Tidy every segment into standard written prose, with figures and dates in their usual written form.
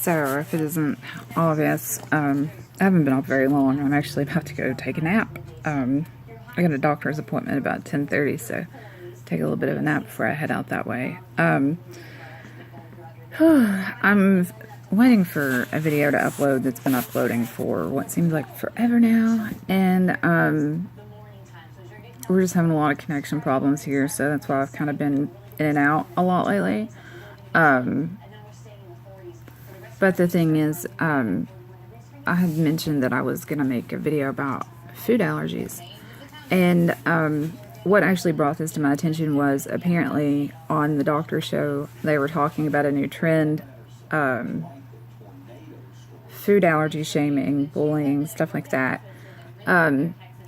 So, if it isn't obvious, I haven't been up very long. I'm actually about to go take a nap. I got a doctor's appointment about 10:30, so take a little bit of a nap before I head out that way. I'm waiting for a video to upload that's been uploading for what seems like forever now, and we're just having a lot of connection problems here, so that's why I've kind of been in and out a lot lately. But the thing is, I had mentioned that I was going to make a video about food allergies. And what actually brought this to my attention was apparently on the doctor show, they were talking about a new trend, food allergy shaming, bullying, stuff like that.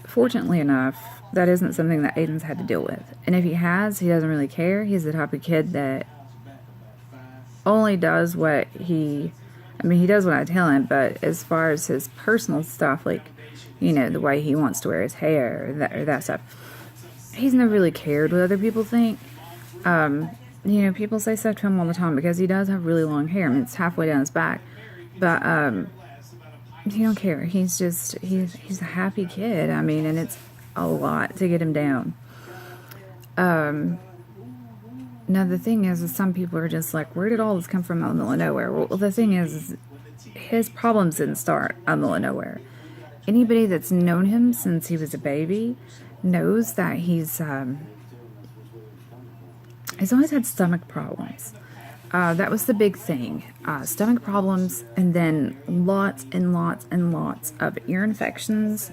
Fortunately enough, that isn't something that Aiden's had to deal with. And if he has, he doesn't really care. He's the type of kid that only does what he does what I tell him, but as far as his personal stuff, like, you know, the way he wants to wear his hair, or that stuff, he's never really cared what other people think. You know, people say stuff to him all the time because he does have really long hair. I mean, it's halfway down his back, but he don't care. He's a happy kid. I mean, and it's a lot to get him down. Now, the thing is some people are just like, where did all this come from out in the middle of nowhere? Well, the thing is his problems didn't start out in the middle of nowhere. Anybody that's known him since he was a baby knows that he's always had stomach problems. That was the big thing. Stomach problems, and then lots and lots and lots of ear infections,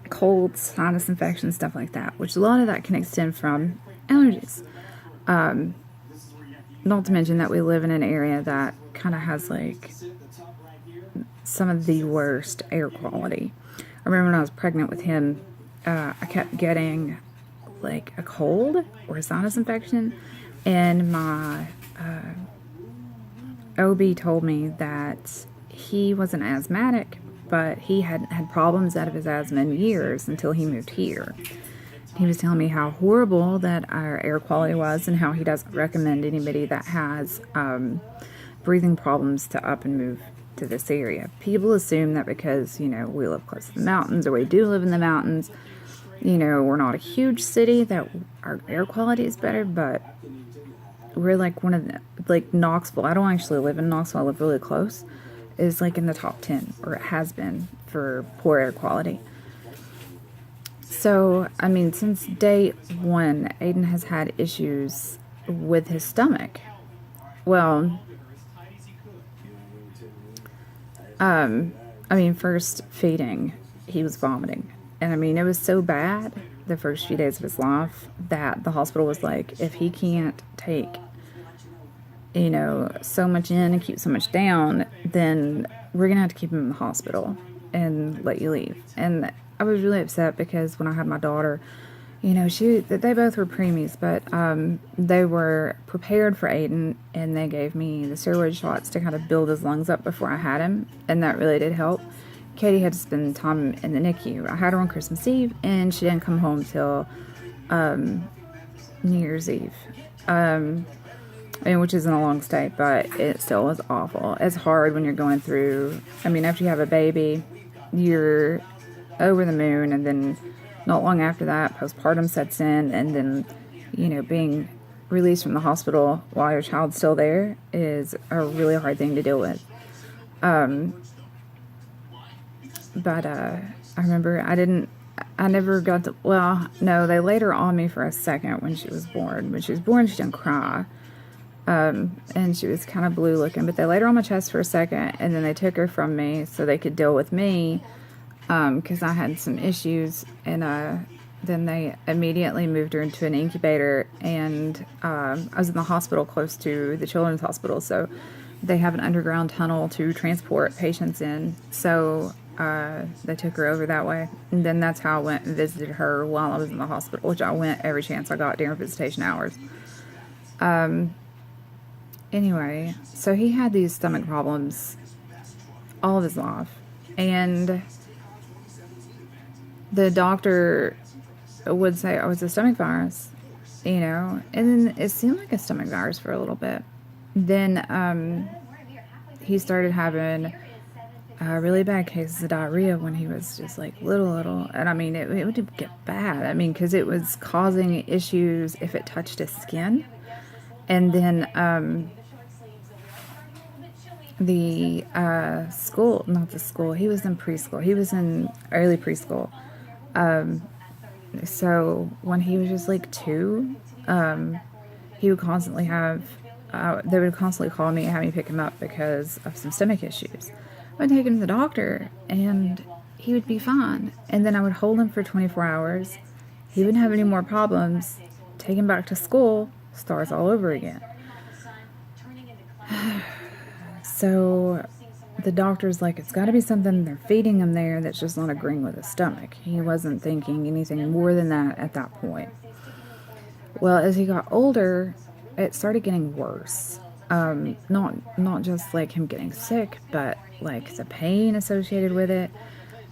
colds, sinus infections, stuff like that, which a lot of that can extend from allergies. Not to mention that we live in an area that kind of has like some of the worst air quality. I remember when I was pregnant with him, I kept getting like a cold or a sinus infection, and my OB told me that he wasn't asthmatic, but he hadn't had problems out of his asthma in years until he moved here. He was telling me how horrible that our air quality was and how he doesn't recommend anybody that has breathing problems to up and move to this area. People assume that because, you know, we live close to the mountains, or we do live in the mountains, you know, we're not a huge city, that our air quality is better, but we're like one of the, like Knoxville. I don't actually live in Knoxville, I live really close, is like in the top 10, or it has been, for poor air quality. So, I mean, since day one, Aiden has had issues with his stomach. Well, first feeding, he was vomiting. And I mean, it was so bad the first few days of his life that the hospital was like, if he can't take, you know, so much in and keep so much down, then we're going to have to keep him in the hospital and let you leave. And I was really upset because when I had my daughter, you know, they both were preemies, but they were prepared for Aiden, and they gave me the steroid shots to kind of build his lungs up before I had him, and that really did help. Katie had to spend time in the NICU. I had her on Christmas Eve, and she didn't come home till New Year's Eve. Which isn't a long stay, but it still was awful. It's hard when you're going through, after you have a baby, you're over the moon, and then not long after that, postpartum sets in, and then, you know, being released from the hospital while your child's still there is a really hard thing to deal with. But I remember I never got to, well, no, they laid her on me for a second when she was born. When she was born, she didn't cry. And she was kind of blue looking, but they laid her on my chest for a second, and then they took her from me so they could deal with me, because I had some issues, and then they immediately moved her into an incubator, and I was in the hospital close to the children's hospital, so they have an underground tunnel to transport patients in, so they took her over that way, and then that's how I went and visited her while I was in the hospital, which I went every chance I got during visitation hours. Anyway, so he had these stomach problems all of his life, and the doctor would say, oh, it's a stomach virus, you know, and then it seemed like a stomach virus for a little bit. Then he started having really bad cases of diarrhea when he was just like little. And I mean, it would get bad. I mean, because it was causing issues if it touched his skin. And then the school, not the school, he was in preschool. He was in early preschool. So when he was just like 2, he would constantly have, they would constantly call me and have me pick him up because of some stomach issues. I'd take him to the doctor and he would be fine. And then I would hold him for 24 hours. He wouldn't have any more problems. Take him back to school, starts all over again. So the doctor's like, it's got to be something they're feeding him there that's just not agreeing with his stomach. He wasn't thinking anything more than that at that point. Well, as he got older, it started getting worse. Not just like him getting sick, but like the pain associated with it.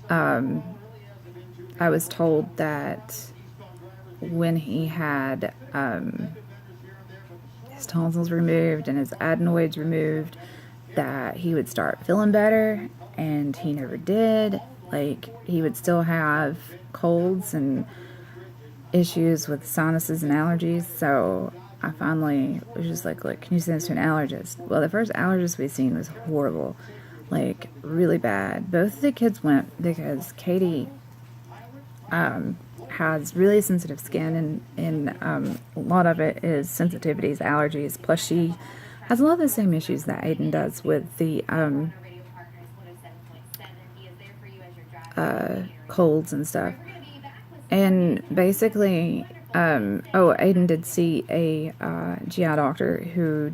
I was told that when he had his tonsils removed and his adenoids removed, that he would start feeling better, and he never did. Like, he would still have colds and issues with sinuses and allergies. So I finally was just like, look, can you send this to an allergist? Well, the first allergist we seen was horrible, like really bad. Both of the kids went because Katie has really sensitive skin, and a lot of it is sensitivities, allergies, plus she has a lot of the same issues that Aiden does with the colds and stuff. And basically, Aiden did see a GI doctor who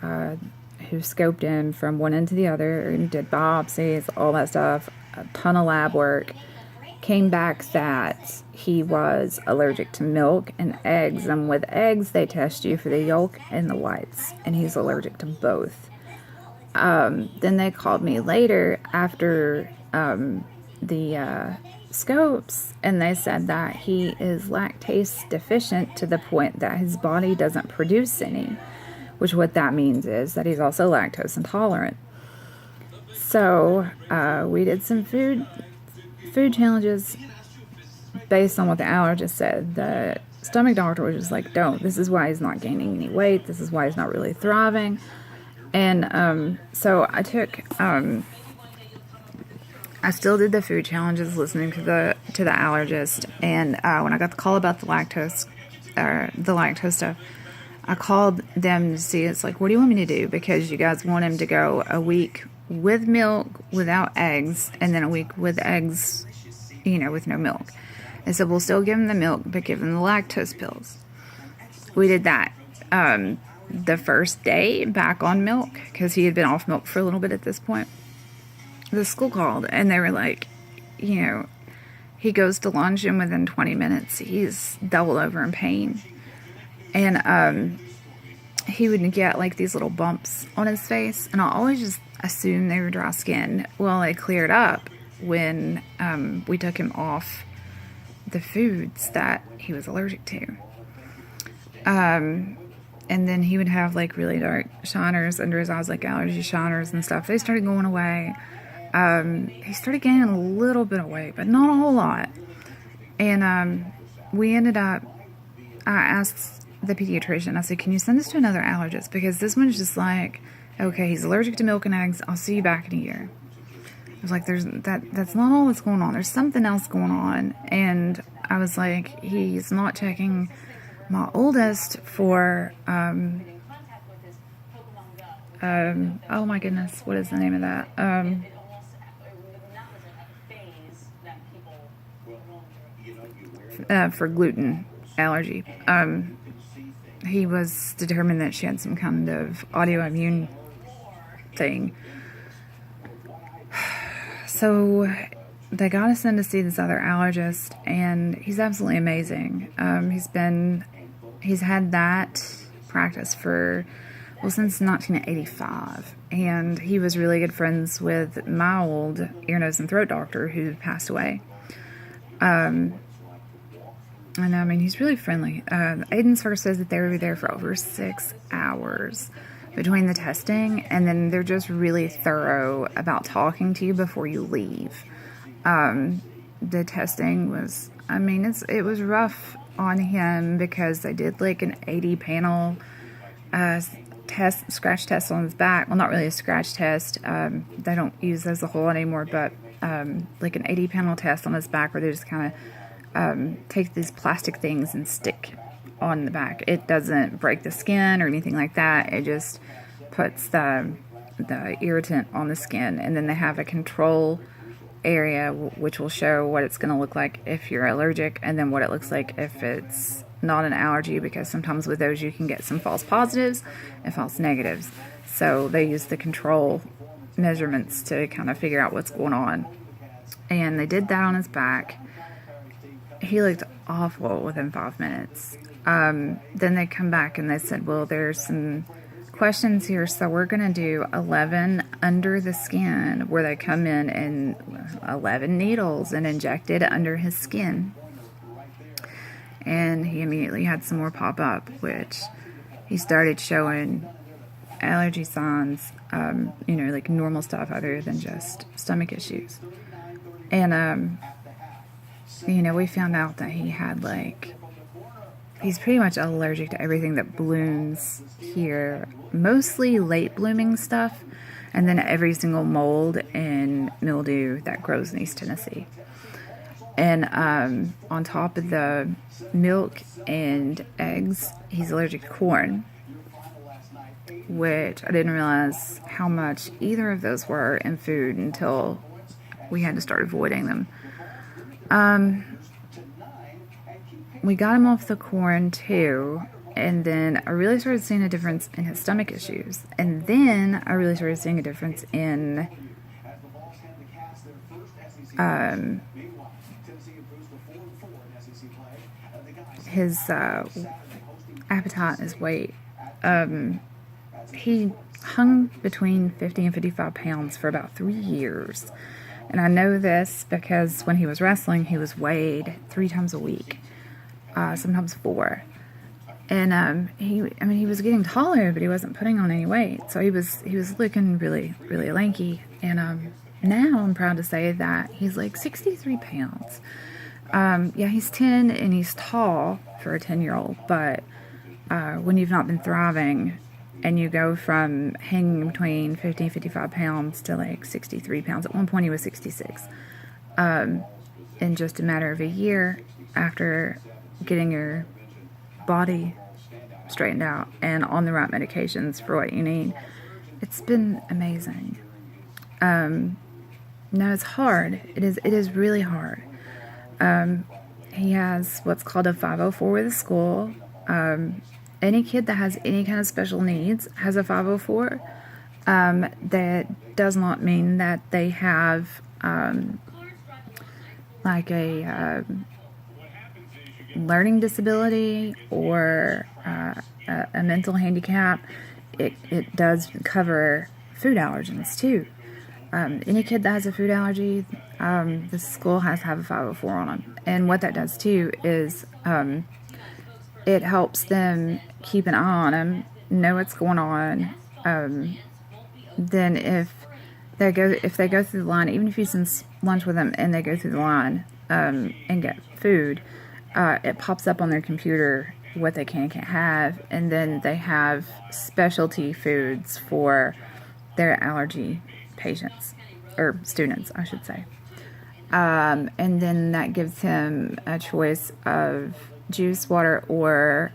scoped him from one end to the other and did biopsies, all that stuff, a ton of lab work. Came back that he was allergic to milk and eggs, and with eggs they test you for the yolk and the whites, and he's allergic to both. Then they called me later after the scopes, and they said that he is lactase deficient to the point that his body doesn't produce any, which what that means is that he's also lactose intolerant. So we did some food challenges based on what the allergist said. The stomach doctor was just like, don't. This is why he's not gaining any weight. This is why he's not really thriving. And so I took, I still did the food challenges, listening to the allergist. And when I got the call about the lactose stuff, I called them to see. It's like, what do you want me to do? Because you guys want him to go a week with milk without eggs, and then a week with eggs, with no milk. They said, we'll still give him the milk, but give him the lactose pills. We did that. The first day back on milk, because he had been off milk for a little bit at this point, the school called, and they were like, he goes to lunch, and within 20 minutes, he's double over in pain. And he would get like these little bumps on his face, and I always just assumed they were dry skin. Well, it cleared up when we took him off the foods that he was allergic to. And then he would have like really dark shiners under his eyes, like allergy shiners and stuff. They started going away. He started gaining a little bit of weight, but not a whole lot. And we ended up, I asked the pediatrician, I said, can you send this to another allergist? Because this one's just like, okay, he's allergic to milk and eggs. I'll see you back in a year. I was like, that's not all that's going on. There's something else going on. And I was like, he's not checking my oldest for, oh my goodness, what is the name of that? For gluten allergy. He was determined that she had some kind of autoimmune thing. So they got us in to see this other allergist, and he's absolutely amazing. He's had that practice since 1985, and he was really good friends with my old ear, nose, and throat doctor who passed away. And I mean, he's really friendly. Aiden's first says that they were there for over 6 hours. between the testing, and then they're just really thorough about talking to you before you leave. The testing was, I mean, it was rough on him because they did like an 80 panel scratch test on his back. Well, not really a scratch test. They don't use those a whole lot anymore, but like an 80 panel test on his back where they just kind of take these plastic things and stick on the back. It doesn't break the skin or anything like that. It just puts the irritant on the skin, and then they have a control area which will show what it's going to look like if you're allergic, and then what it looks like if it's not an allergy, because sometimes with those you can get some false positives and false negatives. So they use the control measurements to kind of figure out what's going on. And they did that on his back. He looked awful within 5 minutes. Then they come back and they said, well, there's some questions here, so we're going to do 11 under the skin, where they come in and 11 needles and inject it under his skin. And he immediately had some more pop up, which he started showing allergy signs, like normal stuff other than just stomach issues. And, we found out that he had he's pretty much allergic to everything that blooms here, mostly late blooming stuff, and then every single mold and mildew that grows in East Tennessee. And on top of the milk and eggs, he's allergic to corn, which I didn't realize how much either of those were in food until we had to start avoiding them. We got him off the corn too, and then I really started seeing a difference in his stomach issues. And then I really started seeing a difference in his appetite and his weight. He hung between 50 and 55 pounds for about 3 years. And I know this because when he was wrestling, he was weighed 3 times a week. Sometimes 4. And he was getting taller, but he wasn't putting on any weight. So he was looking really, really lanky. And now I'm proud to say that he's 63 pounds. He's 10 and he's tall for a 10-year-old, but when you've not been thriving and you go from hanging between 50 and 55 pounds to 63 pounds. At one point he was 66. In just a matter of a year after getting your body straightened out and on the right medications for what you need. It's been amazing. No, it's hard. It is really hard. He has what's called a 504 with the school. Any kid that has any kind of special needs has a 504. That does not mean that they have a learning disability or a mental handicap. It does cover food allergens too. Any kid that has a food allergy, the school has to have a 504 on them. And what that does too is it helps them keep an eye on them, know what's going on. Then if they go through the line, even if you send lunch with them and they go through the line and get food, it pops up on their computer what they can and can't have, and then they have specialty foods for their allergy patients, or students, I should say. And then that gives him a choice of juice, water, or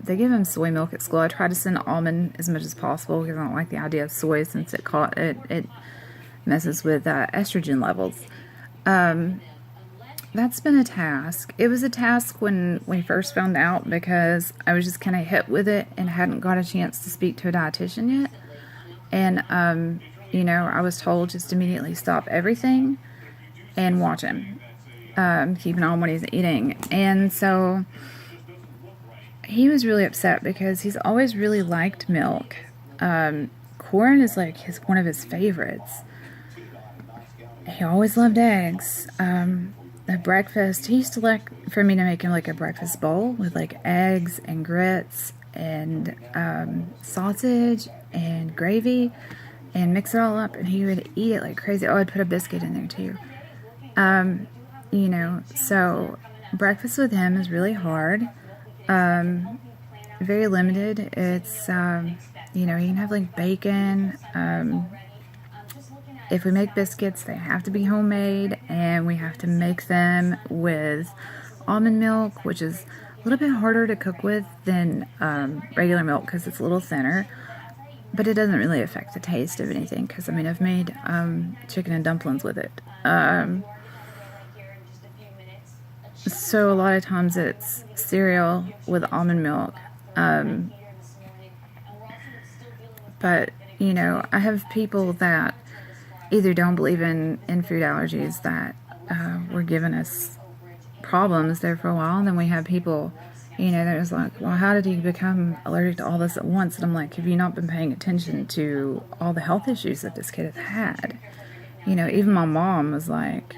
they give him soy milk at school. I try to send almond as much as possible because I don't like the idea of soy since it messes with estrogen levels. That's been a task. It was a task when we first found out because I was just kind of hit with it and hadn't got a chance to speak to a dietitian yet. And, I was told just immediately stop everything and watch him. Keep an eye on what he's eating. And so he was really upset because he's always really liked milk. Corn is one of his favorites. He always loved eggs. At breakfast, he used to like for me to make him a breakfast bowl with eggs and grits and sausage and gravy and mix it all up, and he would eat it like crazy. Oh, I'd put a biscuit in there too. So breakfast with him is really hard. Very limited. It's, he can have like bacon. If we make biscuits, they have to be homemade, and we have to make them with almond milk, which is a little bit harder to cook with than regular milk because it's a little thinner. But it doesn't really affect the taste of anything because, I've made chicken and dumplings with it. So a lot of times it's cereal with almond milk. But, I have people that either don't believe in food allergies that were giving us problems there for a while. And then we have people, that was like, well, how did you become allergic to all this at once? And I'm like, have you not been paying attention to all the health issues that this kid has had? Even my mom was like,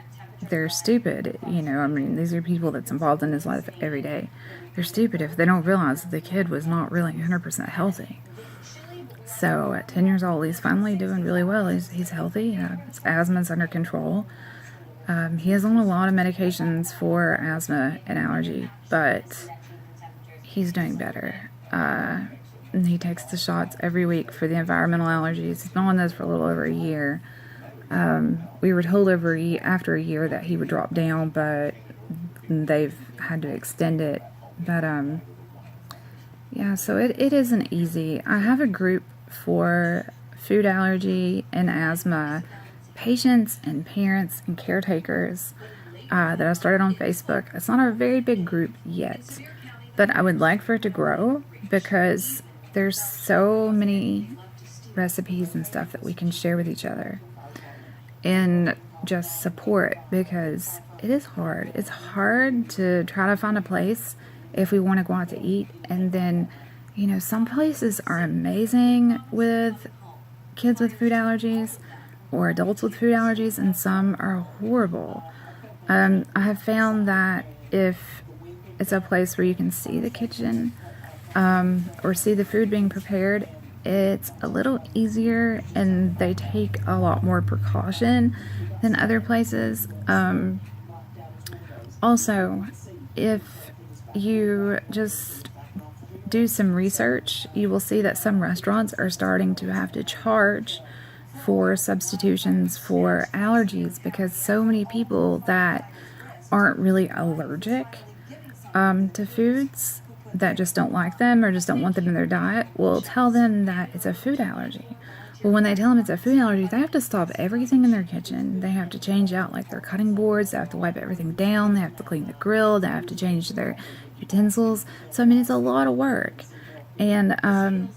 they're stupid. These are people that's involved in his life every day. They're stupid if they don't realize that the kid was not really 100% healthy. So at 10 years old, he's finally doing really well. He's healthy. His asthma's under control. He is on a lot of medications for asthma and allergy, but he's doing better. And he takes the shots every week for the environmental allergies. He's been on those for a little over a year. We were told after a year that he would drop down, but they've had to extend it. But so it isn't easy. I have a group for food allergy and asthma patients and parents and caretakers that I started on Facebook. It's not a very big group yet, but I would like for it to grow because there's so many recipes and stuff that we can share with each other and just support, because it is hard. It's hard to try to find a place if we want to go out to eat. And then, some places are amazing with kids with food allergies or adults with food allergies, and some are horrible. I have found that if it's a place where you can see the kitchen or see the food being prepared, it's a little easier and they take a lot more precaution than other places. Also, if you just do some research, you will see that some restaurants are starting to have to charge for substitutions for allergies because so many people that aren't really allergic to foods, that just don't like them or just don't want them in their diet, will tell them that it's a food allergy. Well, when they tell them it's a food allergy, they have to stop everything in their kitchen. They have to change out like their cutting boards. They have to wipe everything down. They have to clean the grill. They have to change their utensils. So, it's a lot of work. And, and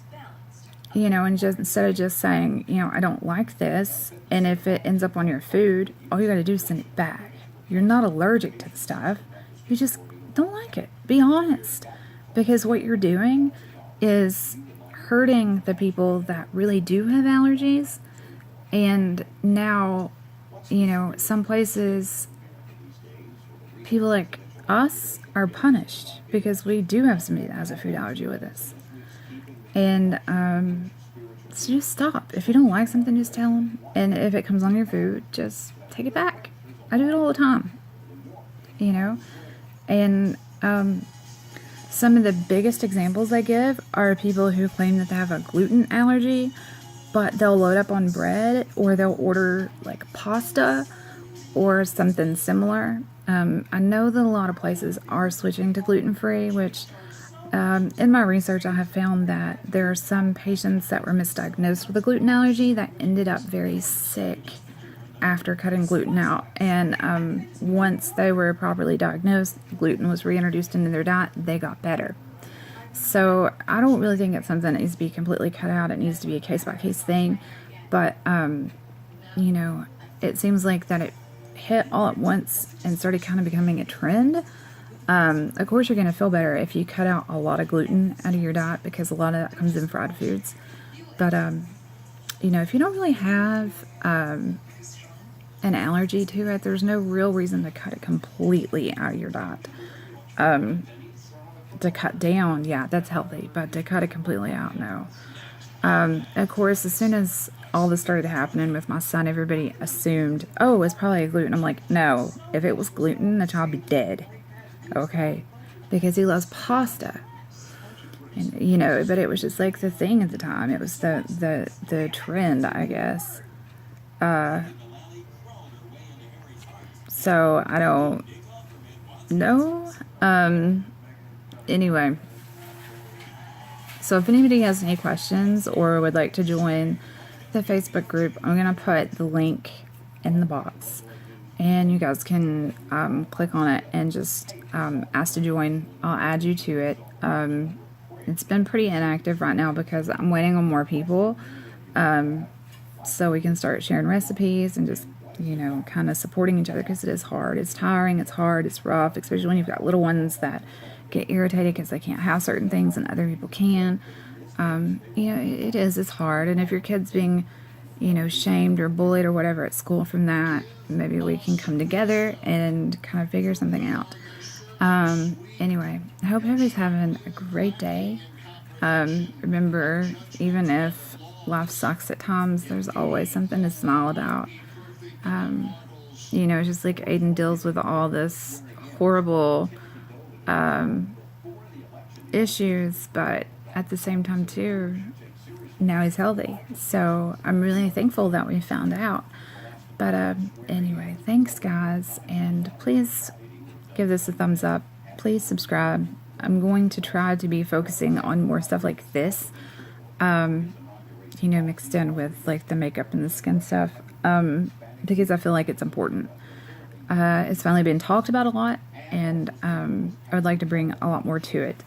just instead of just saying, I don't like this, and if it ends up on your food, all you got to do is send it back. You're not allergic to the stuff. You just don't like it. Be honest. Because what you're doing is hurting the people that really do have allergies. And now, some places, people like us are punished because we do have somebody that has a food allergy with us. And so just stop. If you don't like something, just tell them. And if it comes on your food, just take it back. I do it all the time. And some of the biggest examples I give are people who claim that they have a gluten allergy, but they'll load up on bread or they'll order like pasta or something similar. I know that a lot of places are switching to gluten-free, which in my research I have found that there are some patients that were misdiagnosed with a gluten allergy that ended up very sick after cutting gluten out. And once they were properly diagnosed, gluten was reintroduced into their diet, they got better. So I don't really think it's something that needs to be completely cut out. It needs to be a case-by-case thing. But, it seems like that it hit all at once and started kind of becoming a trend. Of course, you're going to feel better if you cut out a lot of gluten out of your diet because a lot of that comes in fried foods. But, if you don't really have an allergy to it, there's no real reason to cut it completely out of your diet. To cut down, yeah, that's healthy, but to cut it completely out, no. Of course, as soon as all this started happening with my son, everybody assumed, oh, it's probably gluten. I'm like, no, if it was gluten, the child would be dead. Okay? Because he loves pasta. And, you know, but it was just like the thing at the time. It was the trend, I guess. So I don't know. Anyway, so if anybody has any questions or would like to join the Facebook group, I'm going to put the link in the box. And you guys can click on it and just ask to join. I'll add you to it. It's been pretty inactive right now because I'm waiting on more people so we can start sharing recipes and just, you know, kind of supporting each other because it is hard. It's tiring, it's hard, it's rough, especially when you've got little ones that get irritated because they can't have certain things and other people can. You know, it's hard. And if your kid's being, you know, shamed or bullied or whatever at school from that, maybe we can come together and kind of figure something out. Anyway, I hope everybody's having a great day. Remember, even if life sucks at times, there's always something to smile about. You know, just like Aiden deals with all this horrible issues, but at the same time too, now he's healthy. So I'm really thankful that we found out. But anyway, thanks guys, and please give this a thumbs up. Please subscribe. I'm going to try to be focusing on more stuff like this, you know, mixed in with like the makeup and the skin stuff, because I feel like it's important. It's finally been talked about a lot, and I would like to bring a lot more to it.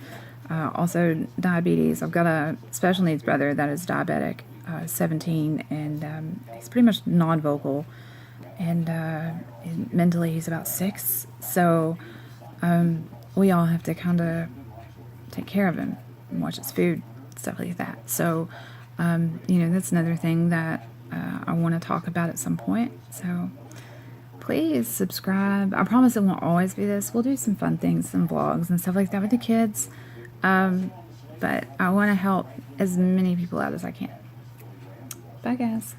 Also, diabetes. I've got a special needs brother that is diabetic, 17, and he's pretty much non-vocal, and mentally he's about 6. So we all have to kind of take care of him and watch his food, stuff like that. So, you know, that's another thing that I want to talk about at some point. So please subscribe. I promise it won't always be this. We'll do some fun things, some vlogs and stuff like that with the kids. But I want to help as many people out as I can. Bye, guys.